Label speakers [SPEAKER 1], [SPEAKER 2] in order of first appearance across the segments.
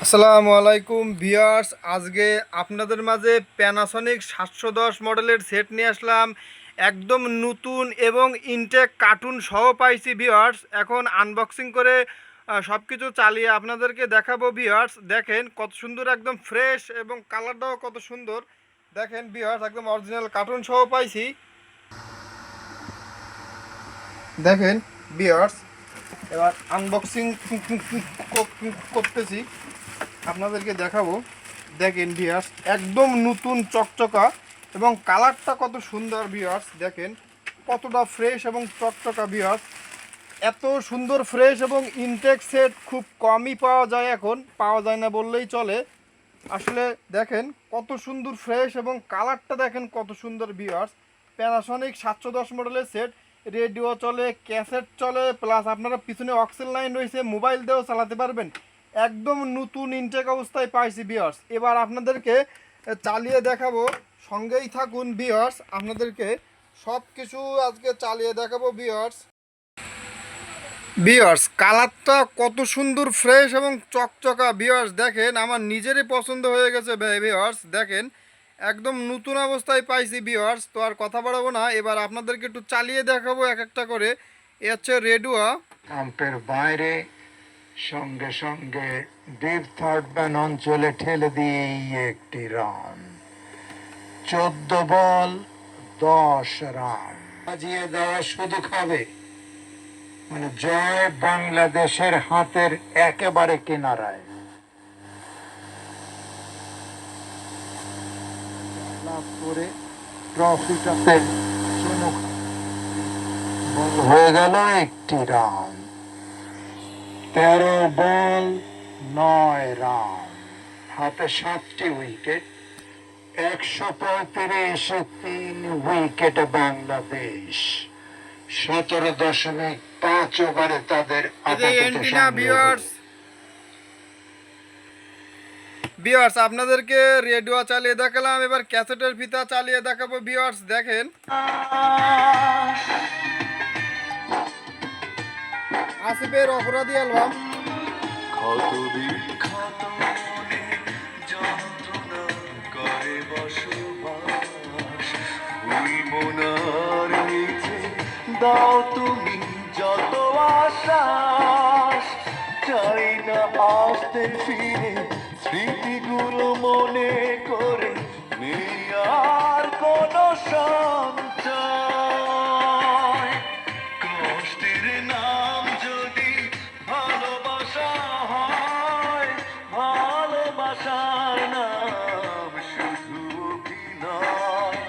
[SPEAKER 1] আসসালামু আলাইকুম ভিউয়ার্স, আজকে আপনাদের মাঝে প্যানাসনিক 710 মডেলের সেট নিয়ে আসলাম। একদম নতুন এবং ইনটেক কার্টুন সহ পাইছি ভিউয়ার্স। এখন আনবক্সিং করে সব কিছু চালিয়ে আপনাদেরকে দেখাবো ভিউয়ার্স। দেখেন কত সুন্দর, একদম ফ্রেশ এবং কালারটাও কত সুন্দর। দেখেন ভিউয়ার্স, একদম অরিজিনাল কার্টুন সহ পাইছি। দেখেন ভিউয়ার্স, এবার আনবক্সিং করতেছি, আপনাদেরকে দেখাবো। দেখেন ভিউয়ার্স, একদম নতুন চকচকা এবং কালারটা কত সুন্দর ভিউয়ার্স। দেখেন কতটা ফ্রেশ এবং চকচকা ভিউয়ার্স। এত সুন্দর ফ্রেশ এবং ইনটেক সেট খুব কমই পাওয়া যায়, এখন পাওয়া যায় না বললেই চলে আসলে। দেখেন কত সুন্দর ফ্রেশ এবং কালারটা দেখেন কত সুন্দর ভিউয়ার্স। প্যানাসনিক 710 মডেলের সেট, রেডিও চলে, ক্যাসেট চলে, প্লাস আপনারা পিছনে অক্সেল লাইন রয়েছে, মোবাইল দিয়েও চালাতে পারবেন। একদম নতুন ইনটেক অবস্থায় পাইছি ভিউয়ার্স। এবার আপনাদেরকে চালিয়ে দেখাবো, সঙ্গেই থাকুন ভিউয়ার্স। আপনাদেরকে সব কিছু আজকে চালিয়ে দেখাবো ভিউয়ার্স। ভিউয়ার্স, কালারটা কত সুন্দর ফ্রেশ এবং চকচকা ভিউয়ার্স। দেখেন আমার নিজেরই পছন্দ হয়ে গেছে ভিউয়ার্স। দেখেন একদম নতুন অবস্থায় পাইছি ভিউয়ার্স। তো আর কথা বাড়াবো না, এবার আপনাদেরকে একটু চালিয়ে দেখাবো এক একটা করে। এ হচ্ছে রেডুয়া
[SPEAKER 2] পাম্পের বাইরে, সঙ্গে সঙ্গে ডিপ থার্ড ম্যান অঞ্চলে ঠেলে দিয়ে একটি রান, 14 বল 10 রান বাজিয়ে দেওয়া শুধু খাবে, মানে জয় বাংলাদেশের হাতের একেবারে কিনারায়। লাভ করে ট্রফিটাতে চুমুক হয়ে গেল একটি রান। 13 বল 9 রান, হাতে 7টি উইকেট, 135-3 উইকেটে বাংলাদেশ 17.5 ওভারে তাদের
[SPEAKER 1] ভিউয়ার্স। আপনাদেরকে রেডিও চালিয়ে দেখালাম, এবার ক্যাসেটের ফিতা চালিয়ে দেখাবো ভিউয়ার্স। দেখেন আসিফের অপরাধী অ্যালবাম।
[SPEAKER 3] দাও তুমি যত আশ্বাস, চাই না আসতে ফিরে স্মৃতিগুলো মনে করে, নেই আর কোনো সঞ্চয়। কষ্টের নাম যদি ভালোবাসা হয়, ভালোবাসার নাম শুধু অভিনয়।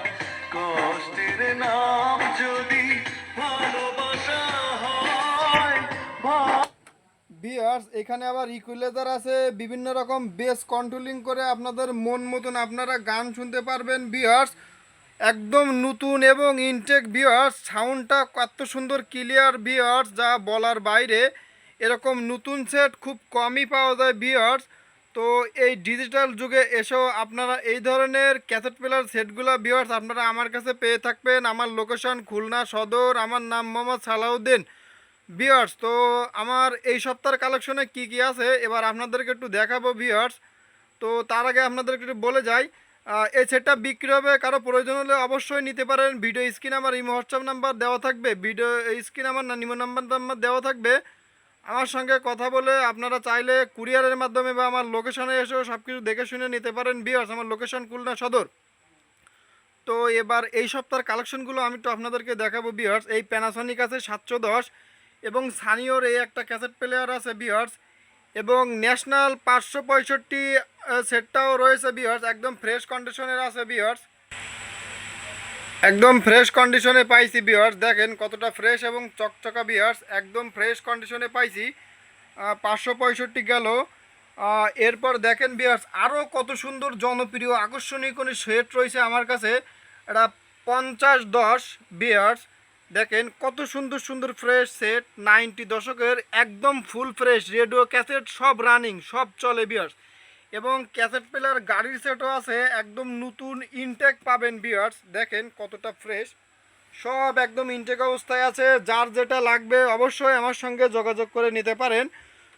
[SPEAKER 3] কষ্টের নাম যদি ভালোবাসা হয়,
[SPEAKER 1] ভিউয়ার্স, এখানে আবার ইকুইলাইজার আছে, বিভিন্ন রকম বেস কন্ট্রোলিং করে আপনাদের মন মতন আপনারা গান শুনতে পারবেন ভিউয়ার্স। একদম নতুন এবং ইনটেক ভিউয়ার্স। সাউন্ডটা কত সুন্দর ক্লিয়ার ভিউয়ার্স, যা বলার বাইরে। এরকম নতুন সেট খুব কমই পাওয়া যায় ভিউয়ার্স। তো এই ডিজিটাল যুগে এসেও আপনারা এই ধরনের ক্যাসেট প্লেয়ার সেটগুলো ভিউয়ার্স আপনারা আমার কাছে পেয়ে থাকবেন। আমার লোকেশন খুলনা সদর, আমার নাম মোহাম্মদ সালাউদ্দিন ভিউয়ার্স। তো আমার এই সপ্তাহের কালেকশনে কি কি আছে এবার আপনাদেরকে একটু দেখাবো ভিউয়ার্স। তো তার আগে আপনাদেরকে একটু বলে যাই, এই সেটটা বিক্রি হবে, কারো প্রয়োজন হলে অবশ্যই নিতে পারেন। ভিডিও স্ক্রিন আমার ইমো হোয়াটসঅ্যাপ নাম্বার দেওয়া থাকবে, ভিডিও স্ক্রিন আমার ইমো নাম্বার দেওয়া থাকবে। আমার সঙ্গে কথা বলে আপনারা চাইলে কুরিয়ারের মাধ্যমে বা আমার লোকেশনে এসেও সব কিছু দেখে শুনে নিতে পারেন ভিউয়ার্স। আমার লোকেশন খুলনা সদর। তো এবার এই সপ্তাহের কালেকশনগুলো আমি একটু আপনাদেরকে দেখাবো ভিউয়ার্স। এই প্যানাসনিক আছে 710, এবং সানিওর এই একটা ক্যাসেট প্লেয়ার আছে ভিউয়ার্স, এবং ন্যাশনাল 565 সেটটাও রয়েছে ভিউয়ার্স। একদম ফ্রেশ কন্ডিশনের আছে ভিউয়ার্স, একদম ফ্রেশ কন্ডিশনে পাইছি ভিউয়ার্স। দেখেন কতটা ফ্রেশ এবং চকচকা ভিউয়ার্স, একদম ফ্রেশ কন্ডিশনে পাইছি। 565 গেল। এরপর দেখেন ভিউয়ার্স, আরও কত সুন্দর জনপ্রিয় আকর্ষণীয় কোনো সেট রয়েছে আমার কাছে। এটা 5010 ভিউয়ার্স। দেখেন কত সুন্দর সুন্দর ফ্রেশ সেট, 90 দশকের একদম ফুল ফ্রেশ, রেডিও ক্যাসেট সব রানিং, সব চলে ভিউয়ার্স। এবং ক্যাসেট প্লেয়ার গাড়ির সেটও আছে, একদম নতুন ইনটেক পাবেন ভিউয়ার্স। দেখেন কতটা ফ্রেশ, সব একদম ইনটেক অবস্থায় আছে। যার যেটা লাগবে অবশ্যই আমার সঙ্গে যোগাযোগ করে নিতে পারেন।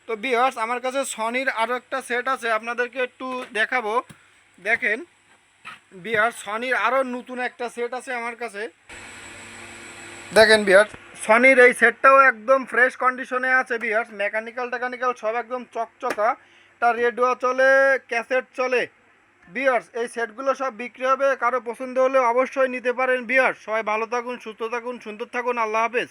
[SPEAKER 1] তো ভিউয়ার্স আমার কাছে সনির আরও একটা সেট আছে, আপনাদেরকে একটু দেখাবো। দেখেন ভিউয়ার্স, সনির আরও নতুন একটা সেট আছে আমার কাছে। দেখেন ভিউয়ার্স, সনির এই সেটটাও একদম ফ্রেশ কন্ডিশনে আছে ভিউয়ার্স, মেকানিক্যাল টেকানিক্যাল সব একদম চকচকা। তার রেডিও চলে, ক্যাসেট চলে ভিউয়ার্স। এই সেটগুলো সব বিক্রি হবে, কারো পছন্দ হলে অবশ্যই নিতে পারেন ভিউয়ার্স। সবাই ভালো থাকুন, সুস্থ থাকুন, সুন্দর থাকুন, আল্লাহ হাফেজ।